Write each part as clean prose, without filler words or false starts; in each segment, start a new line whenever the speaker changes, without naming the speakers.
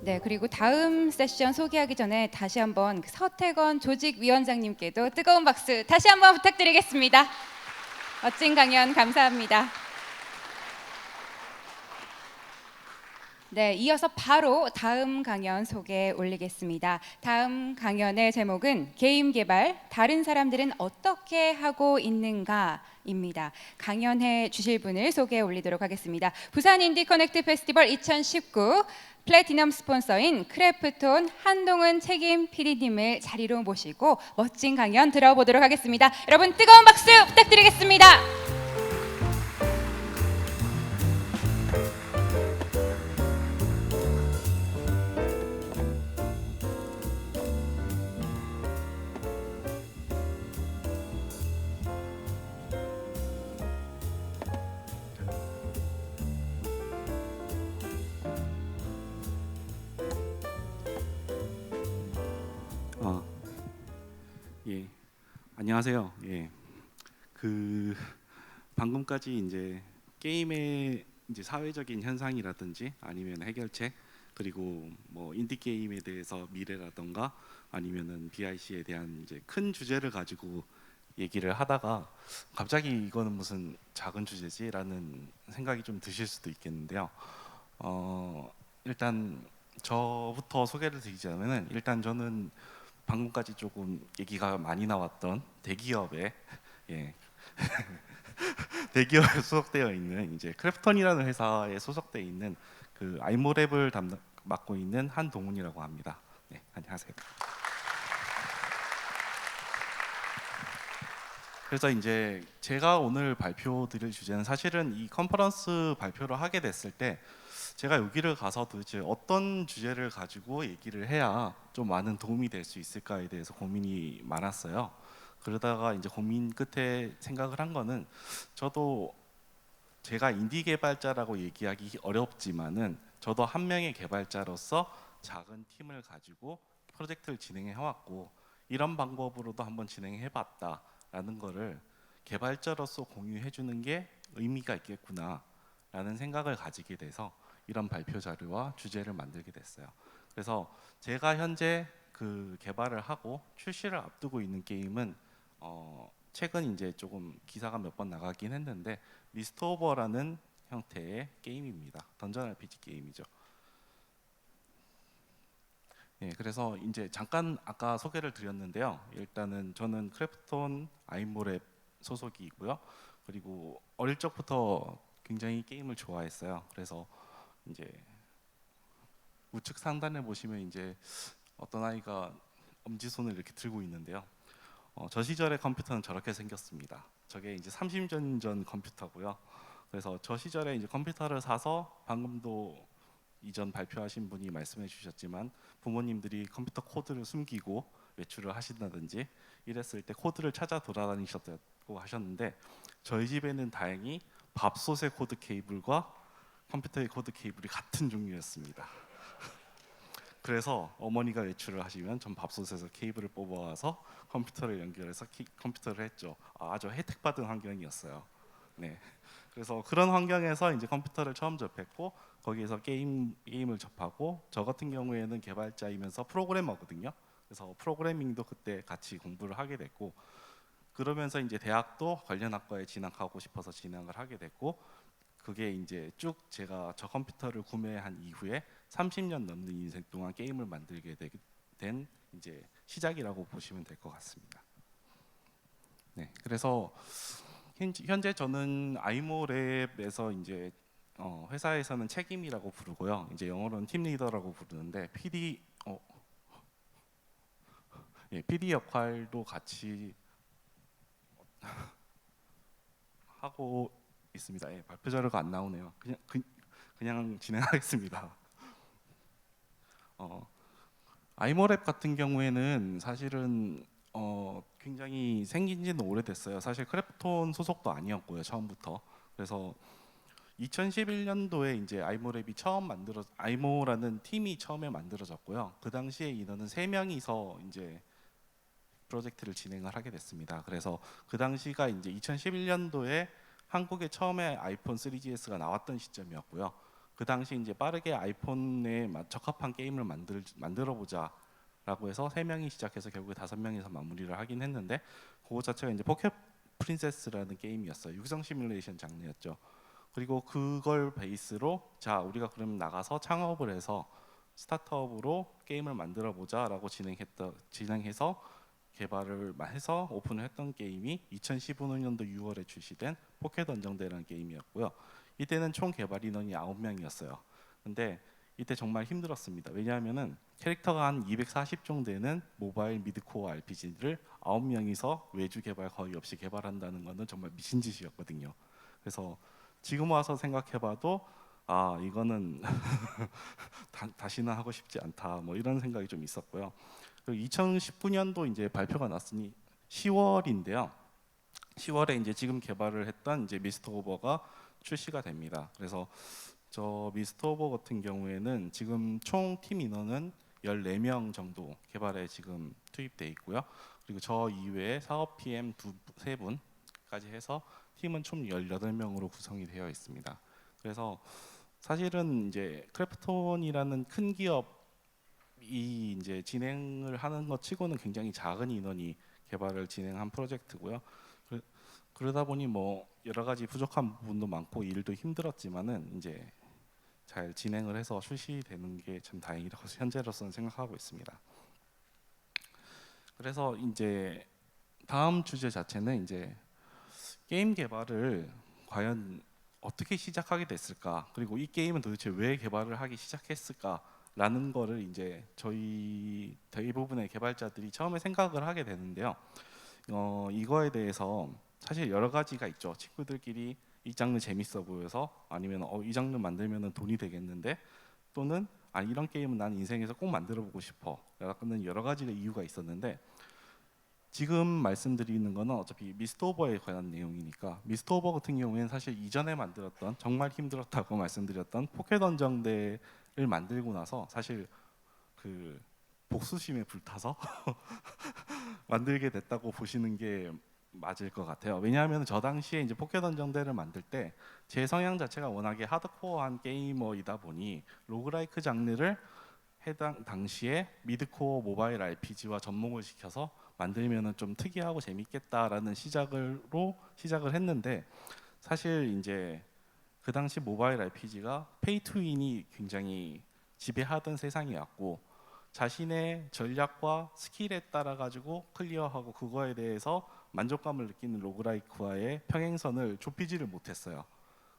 네, 그리고 다음 세션 소개하기 전에 다시 한번 서태건 조직위원장님께도 뜨거운 박수 다시 한번 부탁드리겠습니다. 멋진 강연 감사합니다. 네, 이어서 바로 다음 강연 소개 올리겠습니다. 다음 강연의 제목은 게임 개발, 다른 사람들은 어떻게 하고 있는가입니다. 강연해 주실 분을 소개해 올리도록 하겠습니다. 부산 인디 커넥트 페스티벌 2019 플래티넘 스폰서인 크래프톤 한동훈 책임 PD님을 자리로 모시고 멋진 강연 들어보도록 하겠습니다. 여러분 뜨거운 박수 부탁드리겠습니다.
예, 안녕하세요. 예, 그 방금까지 이제 게임의 이제 사회적인 현상이라든지 아니면 해결책 그리고 뭐 인디 게임에 대해서 미래라던가 아니면은 BIC에 대한 이제 큰 주제를 가지고 얘기를 하다가 갑자기 이거는 무슨 작은 주제지라는 생각이 좀 드실 수도 있겠는데요. 일단 저부터 소개를 드리자면은 일단 저는 방금까지 조금 얘기가 많이 나왔던 대기업에 예, 대기업에 소속되어 있는 이제 크래프톤이라는 회사에 소속되어 있는 그 아이모랩을 맡고 있는 한동훈이라고 합니다. 네, 안녕하세요. 그래서 이제 제가 오늘 발표 드릴 주제는 사실은 이 컨퍼런스 발표를 하게 됐을 때 제가 여기를 가서 도대체 어떤 주제를 가지고 얘기를 해야 좀 많은 도움이 될 수 있을까에 대해서 고민이 많았어요. 그러다가 이제 고민 끝에 생각을 한 거는 저도 제가 인디 개발자라고 얘기하기 어렵지만은 저도 한 명의 개발자로서 작은 팀을 가지고 프로젝트를 진행해 왔고 이런 방법으로도 한번 진행해 봤다라는 거를 개발자로서 공유해 주는 게 의미가 있겠구나라는 생각을 가지게 돼서 이런 발표 자료와 주제를 만들게 됐어요. 그래서 제가 현재 그 개발을 하고 출시를 앞두고 있는 게임은 최근 이제 조금 기사가 몇 번 나가긴 했는데 미스트 오버라는 형태의 게임입니다. 던전 RPG 게임이죠. 예, 그래서 이제 잠깐 아까 소개를 드렸는데요. 일단은 저는 크래프톤 아이모랩 소속이고요. 그리고 어릴 적부터 굉장히 게임을 좋아했어요. 그래서 이제 우측 상단에 보시면 이제 어떤 아이가 엄지손을 이렇게 들고 있는데요. 저 시절의 컴퓨터는 저렇게 생겼습니다. 저게 이제 30년 전 컴퓨터고요. 그래서 저 시절에 이제 컴퓨터를 사서 방금도 이전 발표하신 분이 말씀해 주셨지만 부모님들이 컴퓨터 코드를 숨기고 외출을 하신다든지 이랬을 때 코드를 찾아 돌아다니셨다고 하셨는데 저희 집에는 다행히 밥솥의 코드 케이블과 컴퓨터의 코드 케이블이 같은 종류였습니다. 그래서 어머니가 외출을 하시면 전 밥솥에서 케이블을 뽑아와서 컴퓨터를 연결해서 컴퓨터를 했죠. 아주 혜택받은 환경이었어요. 네. 그래서 그런 환경에서 이제 컴퓨터를 처음 접했고 거기에서 게임을 접하고 저 같은 경우에는 개발자이면서 프로그래머거든요. 그래서 프로그래밍도 그때 같이 공부를 하게 됐고 그러면서 이제 대학도 관련 학과에 진학하고 싶어서 진학을 하게 됐고 그게 이제 쭉 제가 저 컴퓨터를 구매한 이후에 30년 넘는 인생 동안 게임을 만들게 된 이제 시작이라고 보시면 될 것 같습니다. 네, 그래서 현재 저는 아이모랩에서 이제 회사에서는 책임이라고 부르고요. 이제 영어로는 팀 리더라고 부르는데 PD 역할도 같이 하고 있습니다. 예, 발표 자료가 안 나오네요. 그냥 진행하겠습니다. 어, 아이모랩 같은 경우에는 사실은 굉장히 생긴지는 오래됐어요. 사실 크래프톤 소속도 아니었고요 처음부터. 그래서 2011년도에 이제 아이모라는 팀이 처음에 만들어졌고요. 그 당시에 인원은 3명이서 이제 프로젝트를 진행을 하게 됐습니다. 그래서 그 당시가 이제 2011년도에 한국에 처음에 아이폰 3GS가 나왔던 시점이었고요. 그 당시 이제 빠르게 아이폰에 적합한 게임을 만들어 보자라고 해서 3명이 시작해서 결국에 5명이서 마무리를 하긴 했는데, 그거 자체가 이제 포켓 프린세스라는 게임이었어요. 육성 시뮬레이션 장르였죠. 그리고 그걸 베이스로 자 우리가 그럼 나가서 창업을 해서 스타트업으로 게임을 만들어 보자라고 진행해서 개발을 해서 오픈을 했던 게임이 2015년도 6월에 출시된 포켓 던전대라는 게임이었고요. 이때는 총 개발 인원이 9명이었어요. 근데 이때 정말 힘들었습니다. 왜냐하면은 캐릭터가 한 240 정도 되는 모바일 미드코어 RPG를 9명이서 외주 개발 거의 없이 개발한다는 거는 정말 미친 짓이었거든요. 그래서 지금 와서 생각해봐도 아 이거는 다시는 하고 싶지 않다 뭐 이런 생각이 좀 있었고요. 그리고 2019년도 이제 발표가 났으니 10월인데요. 10월에 이제 지금 개발을 했던 이제 미스터 오버가 출시가 됩니다. 그래서 저 미스터 오버 같은 경우에는 지금 총 팀 인원은 14명 정도 개발에 지금 투입돼 있고요. 그리고 저 이외에 사업 PM 세 분까지 해서 팀은 총 18명으로 구성이 되어 있습니다. 그래서 사실은 이제 크래프톤이라는 큰 기업이 이제 진행을 하는 것 치고는 굉장히 작은 인원이 개발을 진행한 프로젝트고요. 그러다 보니 뭐 여러 가지 부족한 부분도 많고 일도 힘들었지만은 이제 잘 진행을 해서 출시되는 게 참 다행이라고 현재로서는 생각하고 있습니다. 그래서 이제 다음 주제 자체는 이제 게임 개발을 과연 어떻게 시작하게 됐을까? 그리고 이 게임은 도대체 왜 개발을 하기 시작했을까라는 거를 이제 저희 대부분의 개발자들이 처음에 생각을 하게 되는데요. 이거에 대해서 사실 여러 가지가 있죠. 친구들끼리 이 장르 재밌어 보여서, 아니면 이 장르 만들면 돈이 되겠는데, 또는 이런 게임은 난 인생에서 꼭 만들어 보고 싶어 라는 여러 가지 이유가 있었는데, 지금 말씀드리는 거는 어차피 미스터 오버에 관한 내용이니까, 미스터 오버 같은 경우에는 사실 이전에 만들었던 정말 힘들었다고 말씀드렸던 포켓 던전대를 만들고 나서 사실 그 복수심에 불타서 만들게 됐다고 보시는 게 맞을 것 같아요. 왜냐하면 저 당시에 이제 포켓 던전대를 만들 때 제 성향 자체가 워낙에 하드코어한 게이머이다 보니 로그라이크 장르를 해당 당시에 미드코어 모바일 RPG와 접목을 시켜서 만들면은 좀 특이하고 재밌겠다라는 시작을 했는데, 사실 이제 그 당시 모바일 RPG가 페이 투 윈이 굉장히 지배하던 세상이었고, 자신의 전략과 스킬에 따라 가지고 클리어하고 그거에 대해서 만족감을 느끼는 로그라이크와의 평행선을 좁히지를 못했어요.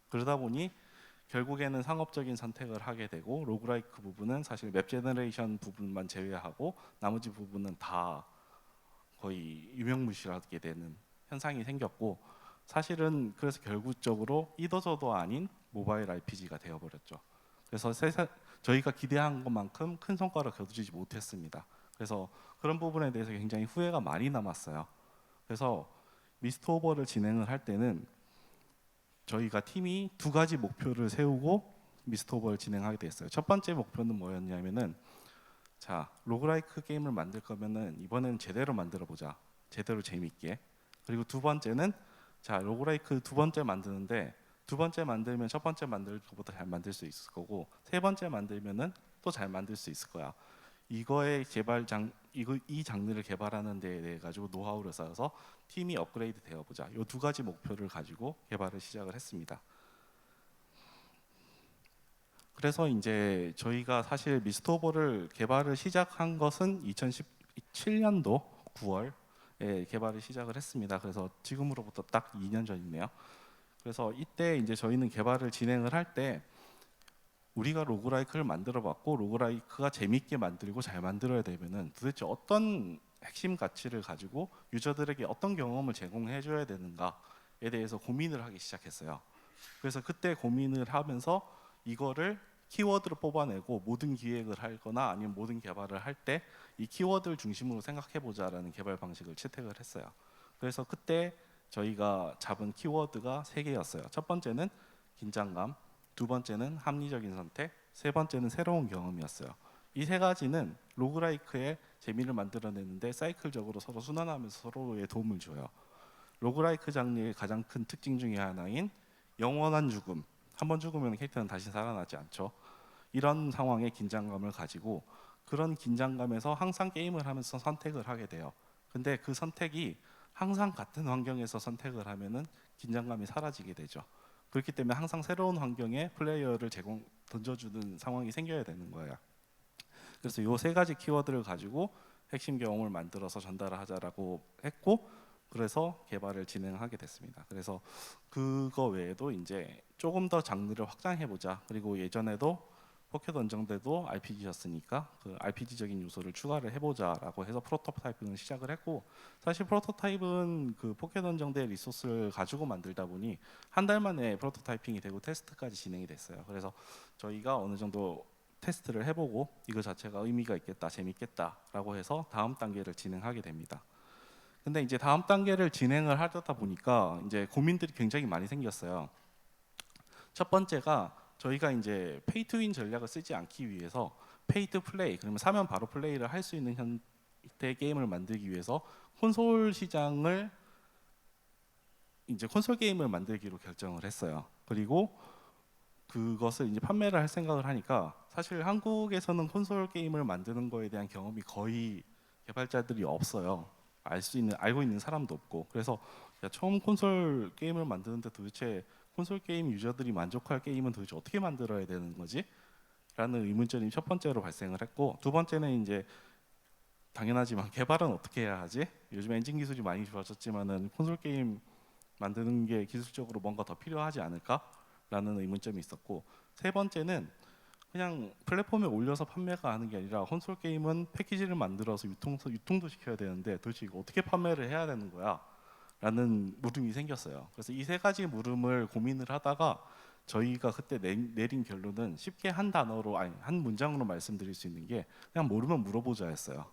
그러다 보니 결국에는 상업적인 선택을 하게 되고, 로그라이크 부분은 사실 맵 제너레이션 부분만 제외하고 나머지 부분은 다 거의 유명무실하게 되는 현상이 생겼고, 사실은 그래서 결국적으로 이도저도 아닌 모바일 RPG가 되어버렸죠. 그래서 저희가 기대한 것만큼 큰 성과를 거두지 못했습니다. 그래서 그런 부분에 대해서 굉장히 후회가 많이 남았어요. 그래서 미스터 오버를 진행을 할 때는 저희가 팀이 2가지 목표를 세우고 미스터 오버를 진행하게 됐어요. 첫 번째 목표는 뭐였냐면은, 자 로그라이크 게임을 만들 거면은 이번에는 제대로 만들어 보자, 제대로 재밌게. 그리고 두 번째는 자 로그라이크 두 번째 만드는데, 두 번째 만들면 첫 번째 만들 것보다 잘 만들 수 있을 거고, 세 번째 만들면은 또 잘 만들 수 있을 거야. 이거의 이 장르를 개발하는 데에 대해 가지고 노하우를 쌓아서 팀이 업그레이드 되어 보자. 이 2가지 목표를 가지고 개발을 시작을 했습니다. 그래서 이제 저희가 사실 미스터 오버를 개발을 시작한 것은 2017년도 9월에 개발을 시작을 했습니다. 그래서 지금으로부터 딱 2년 전이네요. 그래서 이때 이제 저희는 개발을 진행을 할 때 우리가 로그라이크를 만들어 봤고, 로그라이크가 재밌게 만들고 잘 만들어야 되면은 도대체 어떤 핵심 가치를 가지고 유저들에게 어떤 경험을 제공해 줘야 되는가에 대해서 고민을 하기 시작했어요. 그래서 그때 고민을 하면서 이거를 키워드를 뽑아내고 모든 기획을 하거나 아니면 모든 개발을 할 때 이 키워드를 중심으로 생각해 보자라는 개발 방식을 채택을 했어요. 그래서 그때 저희가 잡은 키워드가 3개였어요. 첫 번째는 긴장감, 두 번째는 합리적인 선택, 세 번째는 새로운 경험이었어요. 이 3가지는 로그라이크의 재미를 만들어내는데 사이클적으로 서로 순환하면서 서로의 도움을 줘요. 로그라이크 장르의 가장 큰 특징 중에 하나인 영원한 죽음, 한 번 죽으면 캐릭터는 다시 살아나지 않죠. 이런 상황에 긴장감을 가지고 그런 긴장감에서 항상 게임을 하면서 선택을 하게 돼요. 근데 그 선택이 항상 같은 환경에서 선택을 하면은 긴장감이 사라지게 되죠. 그렇기 때문에 항상 새로운 환경에 플레이어를 던져주는 상황이 생겨야 되는 거예요. 그래서 이 세 가지 키워드를 가지고 핵심 경험을 만들어서 전달을 하자라고 했고, 그래서 개발을 진행하게 됐습니다. 그래서 그거 외에도 이제 조금 더 장르를 확장해 보자. 그리고 예전에도 포켓 원정대도 RPG였으니까 그 RPG적인 요소를 추가를 해보자라고 해서 프로토타입을 시작을 했고, 사실 프로토타입은 그 포켓 원정대 리소스를 가지고 만들다 보니 한 달 만에 프로토타이핑이 되고 테스트까지 진행이 됐어요. 그래서 저희가 어느 정도 테스트를 해보고 이거 자체가 의미가 있겠다, 재밌겠다라고 해서 다음 단계를 진행하게 됩니다. 근데 이제 다음 단계를 진행을 하다 보니까 이제 고민들이 굉장히 많이 생겼어요. 첫 번째가 저희가 이제 페이 투 윈 전략을 쓰지 않기 위해서 페이 투 플레이, 그러면 사면 바로 플레이를 할 수 있는 형태의 게임을 만들기 위해서 콘솔 시장을 이제 콘솔 게임을 만들기로 결정을 했어요. 그리고 그것을 이제 판매를 할 생각을 하니까 사실 한국에서는 콘솔 게임을 만드는 거에 대한 경험이 거의 개발자들이 없어요. 알고 있는 사람도 없고. 그래서 야, 처음 콘솔 게임을 만드는데 도대체 콘솔 게임 유저들이 만족할 게임은 도대체 어떻게 만들어야 되는 거지? 라는 의문점이 첫 번째로 발생을 했고, 두 번째는 이제 당연하지만 개발은 어떻게 해야 하지? 요즘 엔진 기술이 많이 좋아졌지만은 콘솔 게임 만드는 게 기술적으로 뭔가 더 필요하지 않을까라는 의문점이 있었고, 세 번째는 그냥 플랫폼에 올려서 판매가 하는 게 아니라 콘솔 게임은 패키지를 만들어서 유통도 시켜야 되는데 도대체 이거 어떻게 판매를 해야 되는 거야? 라는 물음이 생겼어요. 그래서 이 세 가지 물음을 고민을 하다가 저희가 그때 내린 결론은 쉽게 한 단어로, 아니 한 문장으로 말씀드릴 수 있는 게 그냥 모르면 물어보자였어요.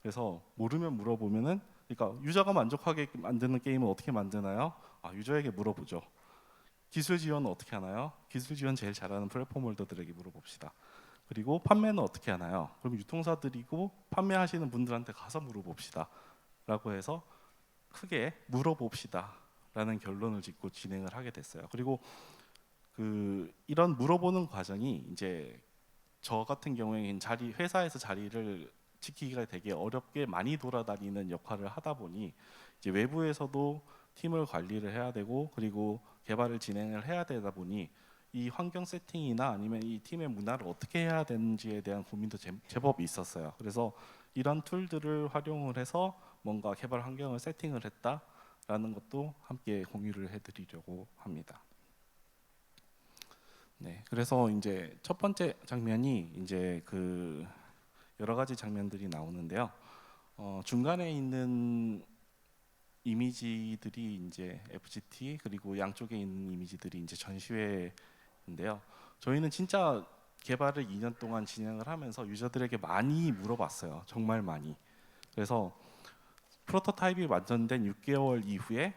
그래서 모르면 물어보면은, 그러니까 유저가 만족하게 만드는 게임은 어떻게 만드나요? 아, 유저에게 물어보죠. 기술 지원은 어떻게 하나요? 기술 지원 제일 잘하는 플랫폼 홀더들에게 물어봅시다. 그리고 판매는 어떻게 하나요? 그럼 유통사들이고 판매하시는 분들한테 가서 물어봅시다. 라고 해서 크게 물어봅시다. 라는 결론을 짓고 진행을 하게 됐어요. 그리고 이런 물어보는 과정이 이제 저 같은 경우에는 회사에서 자리를 지키기가 되게 어렵게 많이 돌아다니는 역할을 하다 보니 이제 외부에서도 팀을 관리를 해야 되고 그리고 개발을 진행을 해야 되다 보니 이 환경 세팅이나 아니면 이 팀의 문화를 어떻게 해야 되는지에 대한 고민도 제법 있었어요. 그래서 이런 툴들을 활용을 해서 뭔가 개발 환경을 세팅을 했다라는 것도 함께 공유를 해드리려고 합니다. 네, 그래서 이제 첫 번째 장면이 이제 그 여러 가지 장면들이 나오는데요. 중간에 있는 이미지들이 이제 FGT, 그리고 양쪽에 있는 이미지들이 이제 전시회인데요. 저희는 진짜 개발을 2년 동안 진행을 하면서 유저들에게 많이 물어봤어요. 정말 많이. 그래서 프로토타입이 완성된 6개월 이후에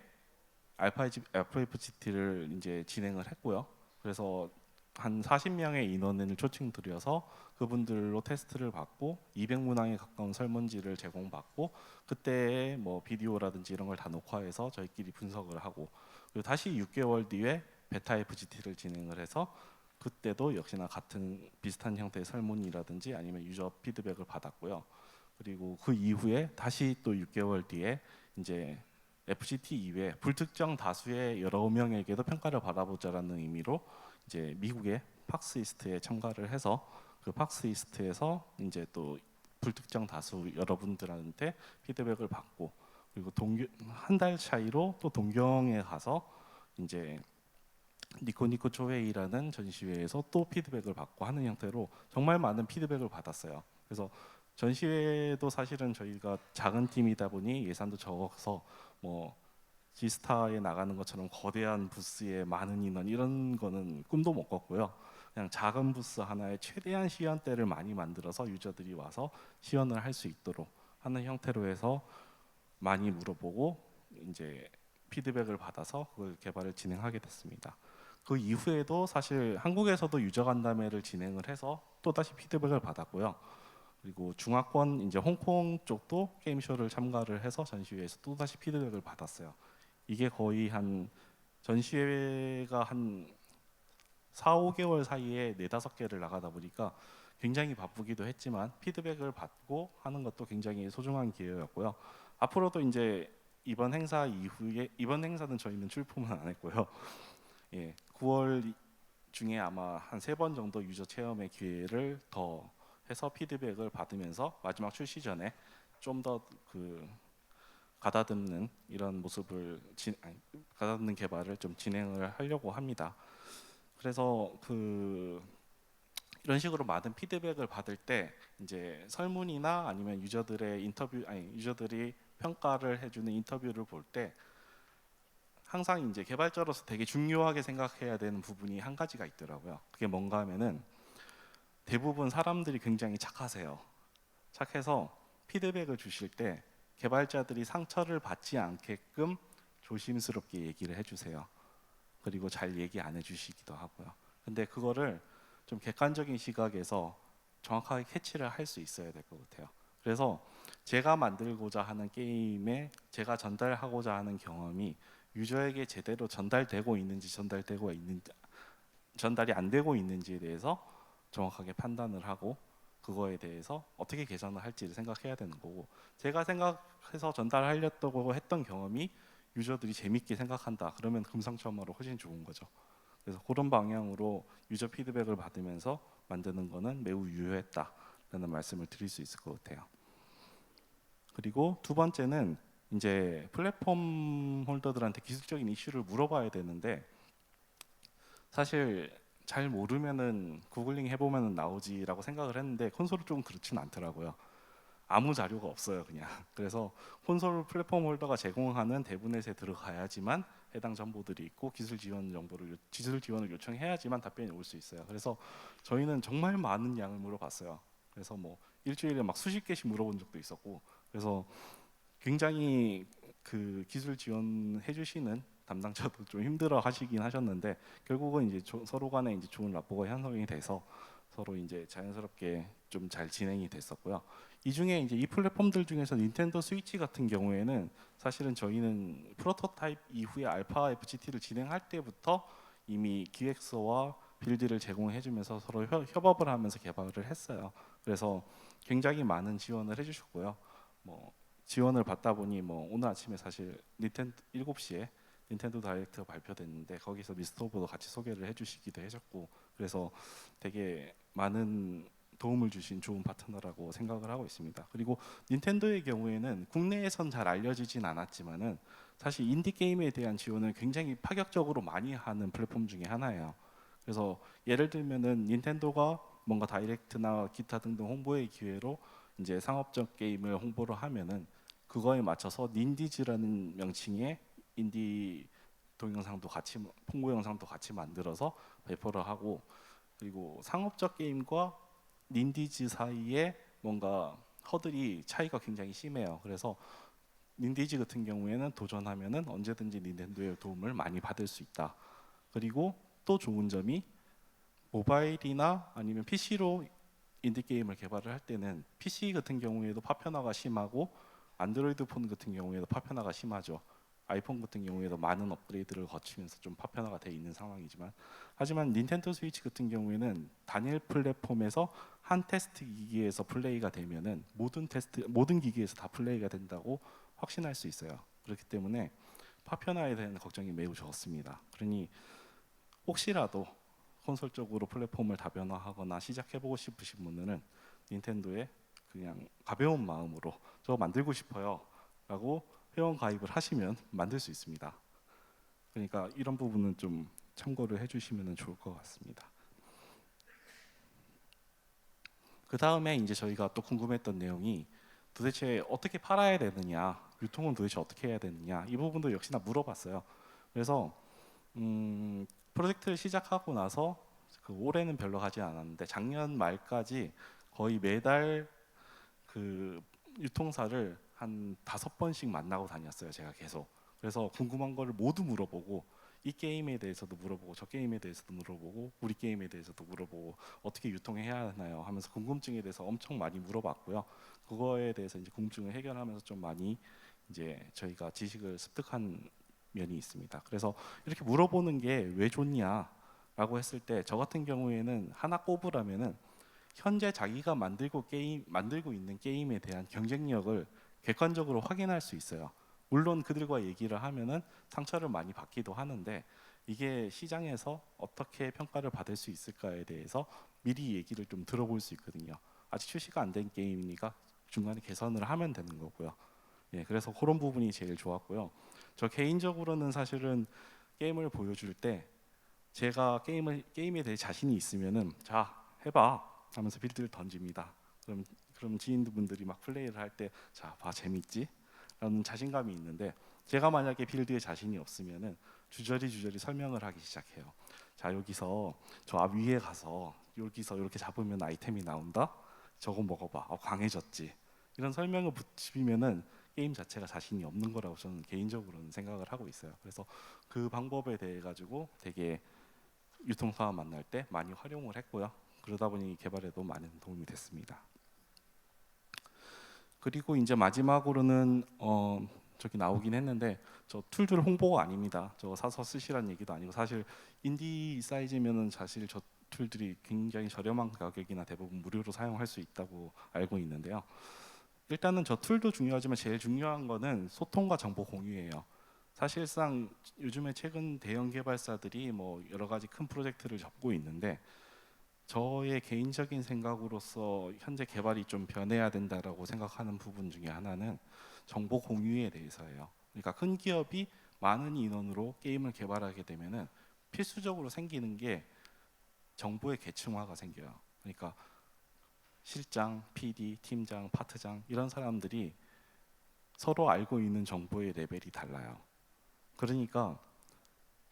알파 FGT를 이제 진행을 했고요. 그래서 한 40명의 인원을 초청드려서 그분들로 테스트를 받고 200문항에 가까운 설문지를 제공받고 그때 뭐 비디오라든지 이런 걸 다 녹화해서 저희끼리 분석을 하고, 그리고 다시 6개월 뒤에 베타 FGT를 진행을 해서 그때도 역시나 같은 비슷한 형태의 설문이라든지 아니면 유저 피드백을 받았고요. 그리고 그 이후에 다시 또 6개월 뒤에 이제 FGT 이외에 불특정 다수의 여러 명에게도 평가를 받아보자라는 의미로 이제 미국의 팍스 이스트에 참가를 해서 그 팍스 이스트에서 이제 또 불특정 다수 여러분들한테 피드백을 받고, 그리고 한 달 차이로 또 동경에 가서 이제 니코니코 초회의라는 전시회에서 또 피드백을 받고 하는 형태로 정말 많은 피드백을 받았어요. 그래서 전시회도 사실은 저희가 작은 팀이다 보니 예산도 적어서 뭐 지스타에 나가는 것처럼 거대한 부스에 많은 인원 이런 거는 꿈도 못 꿨고요. 그냥 작은 부스 하나에 최대한 시연대를 많이 만들어서 유저들이 와서 시연을 할 수 있도록 하는 형태로 해서 많이 물어보고 이제 피드백을 받아서 그걸 개발을 진행하게 됐습니다. 그 이후에도 사실 한국에서도 유저 간담회를 진행을 해서 또 다시 피드백을 받았고요. 그리고 중화권 이제 홍콩 쪽도 게임쇼를 참가를 해서 전시회에서 또 다시 피드백을 받았어요. 이게 거의 한 전시회가 한 4, 5개월 사이에 4, 5개를 나가다 보니까 굉장히 바쁘기도 했지만 피드백을 받고 하는 것도 굉장히 소중한 기회였고요. 앞으로도 이제 이번 행사 이후에 이번 행사는 저희는 출품은 안 했고요. 예, 9월 중에 아마 한 3번 정도 유저 체험의 기회를 더 해서 피드백을 받으면서 마지막 출시 전에 좀 더 그 가다듬는 이런 모습을 가다듬는 개발을 좀 진행을 하려고 합니다. 그래서 이런 식으로 많은 피드백을 받을 때 이제 설문이나 아니면 유저들의 인터뷰 아니 유저들이 평가를 해주는 인터뷰를 볼 때 항상 이제 개발자로서 되게 중요하게 생각해야 되는 부분이 한 가지가 있더라고요. 그게 뭔가 하면은 대부분 사람들이 굉장히 착하세요. 착해서 피드백을 주실 때 개발자들이 상처를 받지 않게끔 조심스럽게 얘기를 해주세요. 그리고 잘 얘기 안 해주시기도 하고요. 근데 그거를 좀 객관적인 시각에서 정확하게 캐치를 할 수 있어야 될 것 같아요. 그래서 제가 만들고자 하는 게임에 제가 전달하고자 하는 경험이 유저에게 제대로 전달되고 있는지 전달이 안 되고 있는지에 대해서 정확하게 판단을 하고 그거에 대해서 어떻게 개선을 할지를 생각해야 되는 거고, 제가 생각해서 전달하려고 했던 경험이 유저들이 재밌게 생각한다 그러면 금상첨화로 훨씬 좋은 거죠. 그래서 그런 방향으로 유저 피드백을 받으면서 만드는 거는 매우 유효했다라는 말씀을 드릴 수 있을 것 같아요. 그리고 두 번째는 이제 플랫폼 홀더들한테 기술적인 이슈를 물어봐야 되는데, 사실 잘 모르면은 구글링 해보면은 나오지라고 생각을 했는데 콘솔은 좀 그렇진 않더라고요. 아무 자료가 없어요, 그냥. 그래서 콘솔 플랫폼 홀더가 제공하는 대부넷에 들어가야지만 해당 정보들이 있고 기술 지원을 요청해야지만 답변이 올 수 있어요. 그래서 저희는 정말 많은 양을 물어봤어요. 그래서 뭐 일주일에 막 수십 개씩 물어본 적도 있었고, 그래서 굉장히 그 기술 지원해 주시는 담당자도 좀 힘들어 하시긴 하셨는데, 결국은 이제 서로 간에 이제 좋은 라포가 형성이 돼서 서로 이제 자연스럽게 좀 잘 진행이 됐었고요. 이 중에 이제 이 플랫폼들 중에서 닌텐도 스위치 같은 경우에는 사실은 저희는 프로토타입 이후에 알파 FGT를 진행할 때부터 이미 기획서와 빌드를 제공해 주면서 서로 협업을 하면서 개발을 했어요. 그래서 굉장히 많은 지원을 해 주셨고요. 뭐 지원을 받다 보니 뭐 오늘 아침에 사실 닌텐도 7시에 닌텐도 다이렉트가 발표됐는데 거기서 미스터 오브도 같이 소개를 해주시기도 하셨고, 그래서 되게 많은 도움을 주신 좋은 파트너라고 생각을 하고 있습니다. 그리고 닌텐도의 경우에는 국내에선 잘 알려지진 않았지만은 사실 인디 게임에 대한 지원을 굉장히 파격적으로 많이 하는 플랫폼 중에 하나예요. 그래서 예를 들면은 닌텐도가 뭔가 다이렉트나 기타 등등 홍보의 기회로 이제 상업적 게임을 홍보를 하면은 그거에 맞춰서 닌디즈라는 명칭의 인디 동영상도 같이 홍보 영상도 같이 만들어서 배포를 하고, 그리고 상업적 게임과 닌디즈 사이에 뭔가 허들이 차이가 굉장히 심해요. 그래서 닌디즈 같은 경우에는 도전하면은 언제든지 닌텐도의 도움을 많이 받을 수 있다. 그리고 또 좋은 점이 모바일이나 아니면 PC로 인디 게임을 개발을 할 때는 PC 같은 경우에도 파편화가 심하고 안드로이드 폰 같은 경우에도 파편화가 심하죠. 아이폰 같은 경우에도 많은 업그레이드를 거치면서 좀 파편화가 돼 있는 상황이지만, 하지만 닌텐도 스위치 같은 경우에는 단일 플랫폼에서 한 테스트 기기에서 플레이가 되면은 모든 기기에서 다 플레이가 된다고 확신할 수 있어요. 그렇기 때문에 파편화에 대한 걱정이 매우 적습니다. 그러니 혹시라도 콘솔 쪽으로 플랫폼을 다변화하거나 시작해보고 싶으신 분들은 닌텐도에 그냥 가벼운 마음으로 저 만들고 싶어요 라고 회원 가입을 하시면 만들 수 있습니다. 그러니까 이런 부분은 좀 참고를 해주시면 좋을 것 같습니다. 그 다음에 이제 저희가 또 궁금했던 내용이 도대체 어떻게 팔아야 되느냐, 유통은 도대체 어떻게 해야 되느냐, 이 부분도 역시나 물어봤어요. 그래서 프로젝트를 시작하고 나서 올해는 별로 하지 않았는데 작년 말까지 거의 매달 그 유통사를 한 5번씩 만나고 다녔어요, 제가 계속. 그래서 궁금한 거를 모두 물어보고, 이 게임에 대해서도 물어보고 저 게임에 대해서도 물어보고 우리 게임에 대해서도 물어보고 어떻게 유통해야 하나요 하면서 궁금증에 대해서 엄청 많이 물어봤고요. 그거에 대해서 이제 궁금증을 해결하면서 좀 많이 이제 저희가 지식을 습득한 면이 있습니다. 그래서 이렇게 물어보는 게 왜 좋냐, 라고 했을 때 저 같은 경우에는 하나 꼽으라면은 현재 자기가 만들고 있는 게임에 대한 경쟁력을 객관적으로 확인할 수 있어요. 물론 그들과 얘기를 하면은 상처를 많이 받기도 하는데 이게 시장에서 어떻게 평가를 받을 수 있을까에 대해서 미리 얘기를 좀 들어볼 수 있거든요. 아직 출시가 안 된 게임이니까 중간에 개선을 하면 되는 거고요. 예, 그래서 그런 부분이 제일 좋았고요. 저 개인적으로는 사실은 게임을 보여줄 때 제가 게임에 대해 자신이 있으면은 자 해봐 하면서 빌드를 던집니다. 그럼 지인분들이 막 플레이를 할 때 자 봐 재밌지? 라는 자신감이 있는데 제가 만약에 빌드에 자신이 없으면은 주저리 설명을 하기 시작해요. 자 여기서 저 앞 위에 가서 여기서 이렇게 잡으면 아이템이 나온다. 저거 먹어봐. 강해졌지. 이런 설명을 붙이면은 게임 자체가 자신이 없는 거라고 저는 개인적으로는 생각을 하고 있어요. 그래서 그 방법에 대해 가지고 되게 유통사와 만날 때 많이 활용을 했고요. 그러다 보니 개발에도 많은 도움이 됐습니다. 그리고 이제 마지막으로는 저기 나오긴 했는데 저 툴들 홍보가 아닙니다. 저 사서 쓰시라는 얘기도 아니고 사실 인디 사이즈면은 사실 저 툴들이 굉장히 저렴한 가격이나 대부분 무료로 사용할 수 있다고 알고 있는데요. 일단은 저 툴도 중요하지만 제일 중요한 거는 소통과 정보 공유예요. 사실상 요즘에 최근 대형 개발사들이 뭐 여러 가지 큰 프로젝트를 접고 있는데 저의 개인적인 생각으로서 현재 개발이 좀 변해야 된다라고 생각하는 부분 중에 하나는 정보 공유에 대해서예요. 그러니까 큰 기업이 많은 인원으로 게임을 개발하게 되면은 필수적으로 생기는 게 정보의 계층화가 생겨요. 그러니까 실장, PD, 팀장, 파트장 이런 사람들이 서로 알고 있는 정보의 레벨이 달라요. 그러니까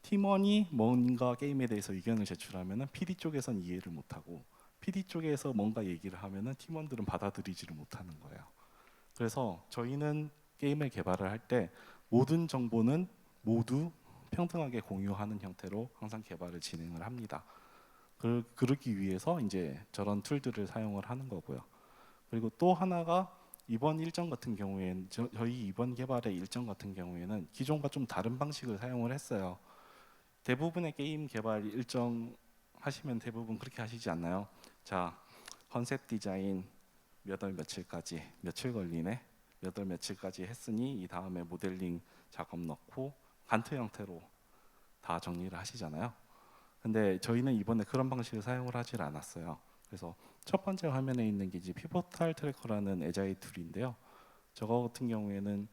팀원이 뭔가 게임에 대해서 의견을 제출하면은 PD 쪽에선 이해를 못하고 PD 쪽에서 뭔가 얘기를 하면은 팀원들은 받아들이지를 못하는 거예요. 그래서 저희는 게임을 개발을 할 때 모든 정보는 모두 평등하게 공유하는 형태로 항상 개발을 진행을 합니다. 그러기 위해서 이제 저런 툴들을 사용을 하는 거고요. 그리고 또 하나가 이번 일정 같은 경우에는 저희 이번 개발의 일정 같은 경우에는 기존과 좀 다른 방식을 사용을 했어요. 대부분의 게임 개발 일정 하시면 대부분 그렇게 하시지 않나요? 자, 컨셉 디자인 몇 월 며칠까지 며칠 걸리네. 몇 월 며칠까지 했으니 이 다음에 모델링 작업 넣고 간트 형태로 다 정리를 하시잖아요. 근데 저희는 이번에 그런 방식을 사용을 하질 않았어요. 그래서 첫 번째 화면에 있는 게 이제 피보탈 트래커라는 에자일 툴인데요. 저거 같은 경우에는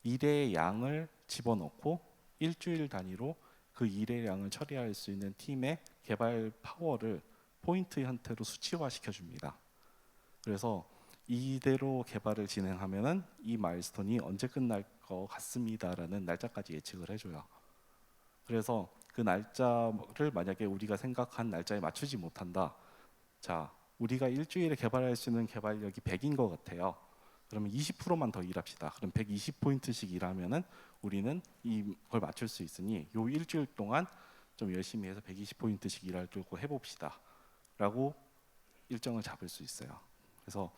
일의 양을 집어넣고 일주일 단위로 그 일의 양을 처리할 수 있는 팀의 개발 파워를 포인트 형태로 수치화 시켜줍니다. 그래서 이대로 개발을 진행하면은 이 마일스톤이 언제 끝날 것 같습니다라는 날짜까지 예측을 해줘요. 그래서 그 날짜를 만약에 우리가 생각한 날짜에 맞추지 못한다. 자, 우리가 일주일에 개발할 수 있는 개발력이 100인 것 같아요. 그러면 20%만 더 일합시다. 그럼 120포인트씩 일하면은 우리는 이걸 맞출 수 있으니 요 일주일 동안 좀 열심히 해서 120포인트씩 일하려고 해봅시다. 라고 일정을 잡을 수 있어요. 그래서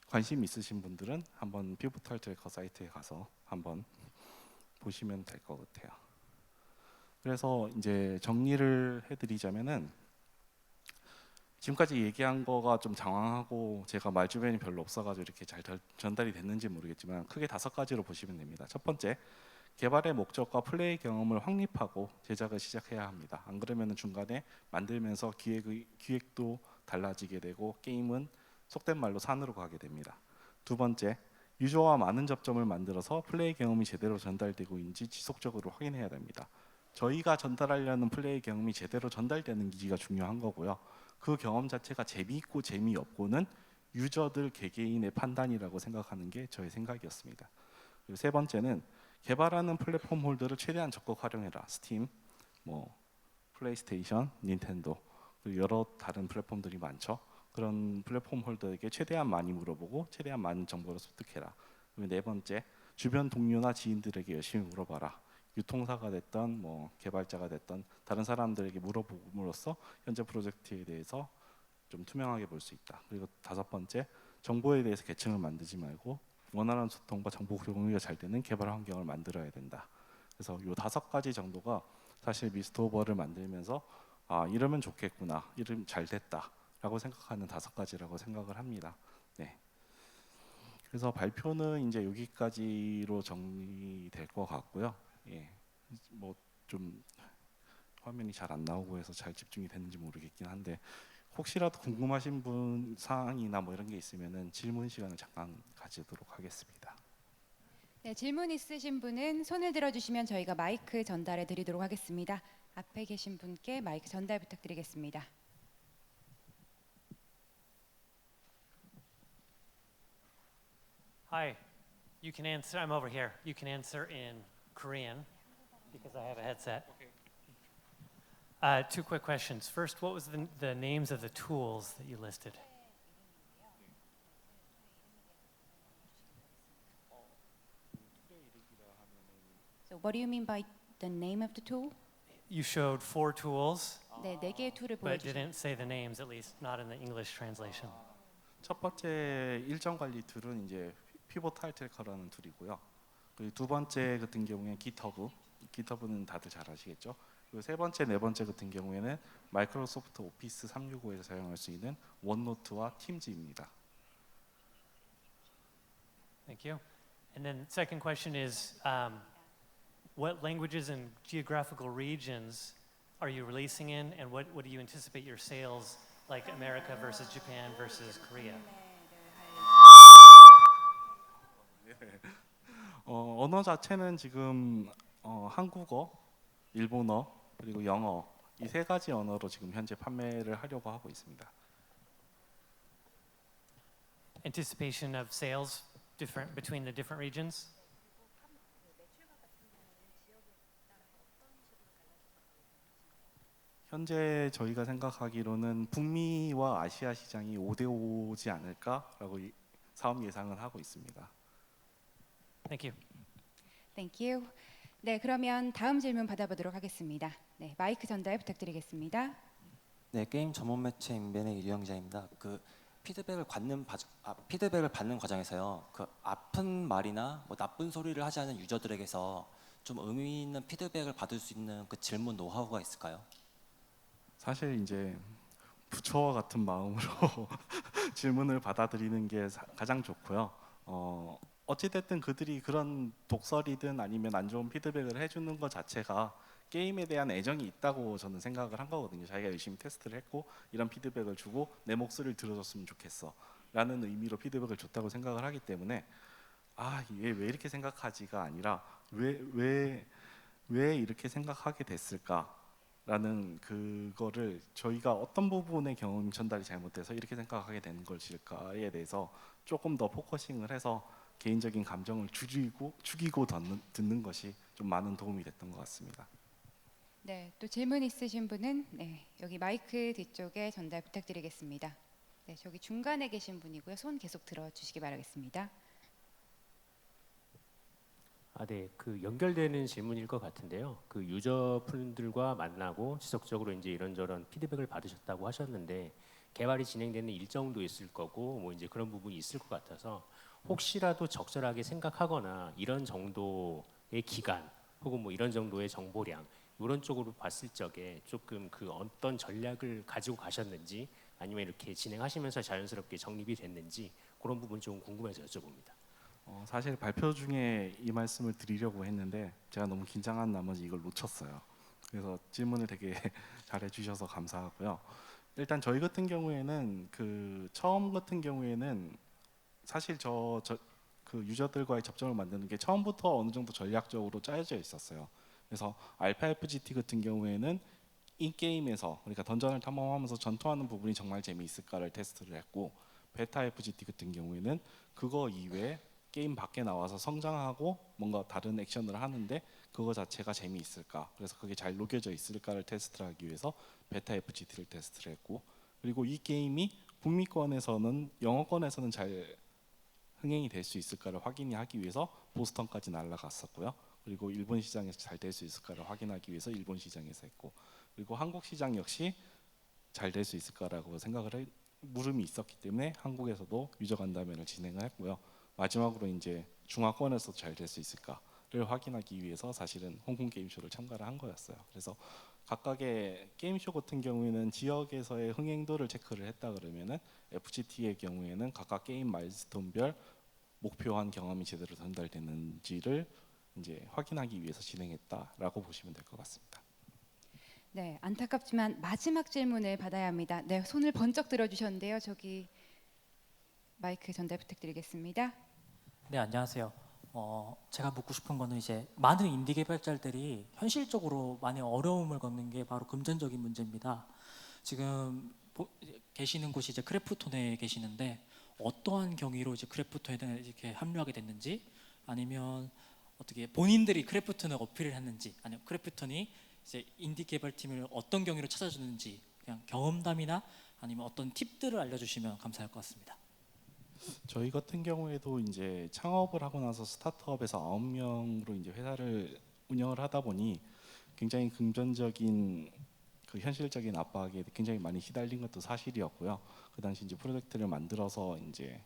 관심 있으신 분들은 한번 피보탈 트래커 사이트에 가서 한번 보시면 될 것 같아요. 그래서 이제 정리를 해드리자면은 지금까지 얘기한 거가 좀 장황하고 제가 말 주변이 별로 없어가지고 이렇게 잘 전달이 됐는지 모르겠지만 크게 5가지로 보시면 됩니다. 첫 번째, 개발의 목적과 플레이 경험을 확립하고 제작을 시작해야 합니다. 안 그러면 중간에 만들면서 기획도 달라지게 되고 게임은 속된 말로 산으로 가게 됩니다. 두 번째, 유저와 많은 접점을 만들어서 플레이 경험이 제대로 전달되고인지 지속적으로 확인해야 됩니다. 저희가 전달하려는 플레이 경험이 제대로 전달되는지가 중요한 거고요. 그 경험 자체가 재미있고 재미없고는 유저들 개개인의 판단이라고 생각하는 게 저의 생각이었습니다. 그리고 세 번째는 개발하는 플랫폼 홀더를 최대한 적극 활용해라. 스팀, 뭐 플레이스테이션, 닌텐도 그리고 여러 다른 플랫폼들이 많죠. 그런 플랫폼 홀더에게 최대한 많이 물어보고 최대한 많은 정보를 습득해라. 그리고 네 번째, 주변 동료나 지인들에게 열심히 물어봐라. 유통사가 됐던 뭐 개발자가 됐던 다른 사람들에게 물어봄으로써 현재 프로젝트에 대해서 좀 투명하게 볼 수 있다. 그리고 다섯 번째, 정보에 대해서 계층을 만들지 말고 원활한 소통과 정보 공유가 잘 되는 개발 환경을 만들어야 된다. 그래서 이 5가지 정도가 사실 미스터 오버를 만들면서 아 이러면 좋겠구나, 이러면 잘 됐다라고 생각하는 5가지라고 생각을 합니다. 네. 그래서 발표는 이제 여기까지로 정리될 것 같고요. 예. 뭐 좀 화면이 잘 안 나오고 해서 잘 집중이 됐는지 모르겠긴 한데 혹시라도 궁금하신 분 사항이나 뭐 이런 게 있으면은 질문 시간을 잠깐 가지도록 하겠습니다.
네, 질문 있으신 분은 손을 들어주시면 저희가 마이크 전달해 드리도록 하겠습니다. 앞에 계신 분께 마이크 전달 부탁드리겠습니다.
Hi, you can answer. I'm over here. You can answer in Korean because I have a headset. Two quick questions. First, what was the names of the tools that you listed?
So what do you mean by the name of the tool?
You showed 4 tools,
네, 4개의 툴을
but
보여주셨습니다.
didn't say the names, at least not in the English translation.
첫 번째 일정 관리 툴은 이제 피봇 타이틀 커라는 툴이고요. 그리고 두 번째 같은 경우에 GitHub는 다들 잘 아시겠죠. 그리고 세 번째, 네 번째 같은 경우에는 마이크로소프트 오피스 365에서 사용할 수 있는 원노트와 팀즈입니다.
Thank you. And then second question is, what languages and geographical regions are you releasing in, and what do you anticipate your sales, like America versus Japan versus Korea?
언어 자체는 지금 한국어, 일본어, 그리고 영어 이 3가지 언어로 지금 현재 판매를 하려고 하고 있습니다.
Anticipation of sales different between the different regions?
현재 저희가 생각하기로는 북미와 아시아 시장이 5대5지 않을까라고 사업 예상을 하고 있습니다.
Thank you.
Thank you. 네, 그러면 다음 질문 받아보도록 하겠습니다. 네, 마이크 전달 부탁드리겠습니다.
네, 게임 전문 매체 인벤의 이류영 기자입니다. 그 피드백을 받는 과정에서요, 그 아픈 말이나 뭐 나쁜 소리를 하지 않은 유저들에게서 좀 의미 있는 피드백을 받을 수 있는 그 질문 노하우가 있을까요?
사실 이제 부처와 같은 마음으로 질문을 받아들이는 게 가장 좋고요. 어찌됐든 그들이 그런 독설이든 아니면 안 좋은 피드백을 해주는 것 자체가 게임에 대한 애정이 있다고 저는 생각을 한 거거든요. 자기가 열심히 테스트를 했고 이런 피드백을 주고 내 목소리를 들어줬으면 좋겠어 라는 의미로 피드백을 줬다고 생각을 하기 때문에 얘 왜 이렇게 생각하지가 아니라 왜 이렇게 생각하게 됐을까 라는 그거를 저희가 어떤 부분의 경험 전달이 잘못돼서 이렇게 생각하게 되는 것일까에 대해서 조금 더 포커싱을 해서 개인적인 감정을 죽이고 듣는 것이 좀 많은 도움이 됐던 것 같습니다.
네, 또 질문 있으신 분은 네, 여기 마이크 뒤쪽에 전달 부탁드리겠습니다. 네, 저기 중간에 계신 분이고요. 손 계속 들어주시기 바라겠습니다.
네, 그 연결되는 질문일 것 같은데요. 그 유저분들과 만나고 지속적으로 이제 이런저런 피드백을 받으셨다고 하셨는데 개발이 진행되는 일정도 있을 거고 뭐 이제 그런 부분이 있을 것 같아서 혹시라도 적절하게 생각하거나 이런 정도의 기간 혹은 뭐 이런 정도의 정보량 이런 쪽으로 봤을 적에 조금 그 어떤 전략을 가지고 가셨는지 아니면 이렇게 진행하시면서 자연스럽게 정립이 됐는지 그런 부분 좀 궁금해서 여쭤봅니다.
사실 발표 중에 이 말씀을 드리려고 했는데 제가 너무 긴장한 나머지 이걸 놓쳤어요. 그래서 질문을 되게 잘해 주셔서 감사하고요. 일단 저희 같은 경우에는 그 처음 같은 경우에는 사실 그 유저들과의 접점을 만드는 게 처음부터 어느 정도 전략적으로 짜여져 있었어요. 그래서 알파 FGT 같은 경우에는 이 게임에서 그러니까 던전을 탐험하면서 전투하는 부분이 정말 재미있을까를 테스트를 했고 베타 FGT 같은 경우에는 그거 이외에 게임 밖에 나와서 성장하고 뭔가 다른 액션을 하는데 그거 자체가 재미있을까 그래서 그게 잘 녹여져 있을까를 테스트를 하기 위해서 베타 FGT를 테스트를 했고 그리고 이 게임이 북미권에서는 영어권에서는 잘 흥행이 될 수 있을까를 확인하기 위해서 보스턴까지 날아갔었고요. 그리고 일본 시장에서 잘 될 수 있을까를 확인하기 위해서 일본 시장에서 했고 그리고 한국 시장 역시 잘 될 수 있을까라고 물음이 있었기 때문에 한국에서도 유저 간담회를 진행을 했고요. 마지막으로 이제 중화권에서 잘 될 수 있을까를 확인하기 위해서 사실은 홍콩 게임쇼를 참가를 한 거였어요. 그래서 각각의 게임쇼 같은 경우에는 지역에서의 흥행도를 체크를 했다 그러면은 FGT의 경우에는 각각 게임 마일스톤별 목표한 경험이 제대로 전달되는지를 이제 확인하기 위해서 진행했다라고 보시면 될 것 같습니다.
네, 안타깝지만 마지막 질문을 받아야 합니다. 네, 손을 번쩍 들어주셨는데요. 저기 마이크 전달 부탁드리겠습니다.
네, 안녕하세요. 제가 묻고 싶은 거는 이제 많은 인디 개발자들이 현실적으로 많이 어려움을 겪는 게 바로 금전적인 문제입니다. 지금 계시는 곳이 이제 크래프톤에 계시는데 어떠한 경위로 이제 크래프톤에 이렇게 합류하게 됐는지, 아니면 어떻게 본인들이 크래프톤을 어필을 했는지, 아니면 크래프톤이 이제 인디 개발팀을 어떤 경위로 찾아주는지, 그냥 경험담이나 아니면 어떤 팁들을 알려주시면 감사할 것 같습니다.
저희 같은 경우에도 이제 창업을 하고 나서 스타트업에서 9명으로 이제 회사를 운영을 하다 보니 굉장히 금전적인 그 현실적인 압박에 굉장히 많이 시달린 것도 사실이었고요. 그 당시 이제 프로젝트를 만들어서 이제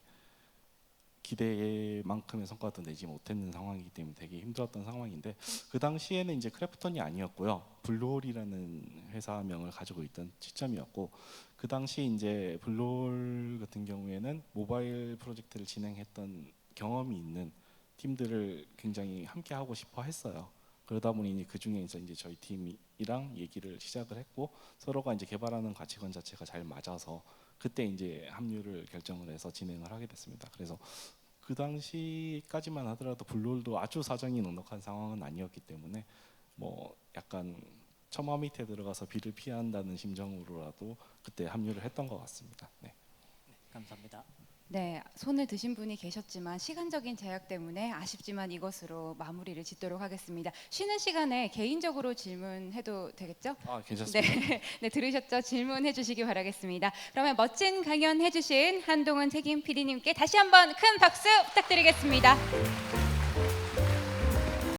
기대만큼의 성과도 내지 못했는 상황이기 때문에 되게 힘들었던 상황인데, 그 당시에는 이제 크래프톤이 아니었고요, 블루홀이라는 회사명을 가지고 있던 시점이었고, 그 당시 이제 블루홀 같은 경우에는 모바일 프로젝트를 진행했던 경험이 있는 팀들을 굉장히 함께 하고 싶어 했어요. 그러다 보니 그 중에서 이제 저희 팀이랑 얘기를 시작을 했고, 서로가 이제 개발하는 가치관 자체가 잘 맞아서 그때 이제 합류를 결정을 해서 진행을 하게 됐습니다. 그래서 그 당시까지만 하더라도 블루홀도 아주 사정이 넉넉한 상황은 아니었기 때문에 뭐 약간 처마 밑에 들어가서 비를 피해야 한다는 심정으로라도 그때 합류를 했던 것 같습니다. 네.
감사합니다.
네, 손을 드신 분이 계셨지만 시간적인 제약 때문에 아쉽지만 이것으로 마무리를 짓도록 하겠습니다. 쉬는 시간에 개인적으로 질문해도 되겠죠?
아, 괜찮습니다.
네, 네, 들으셨죠? 질문해 주시기 바라겠습니다. 그러면 멋진 강연 해주신 한동훈 책임 PD님께 다시 한번 큰 박수 부탁드리겠습니다.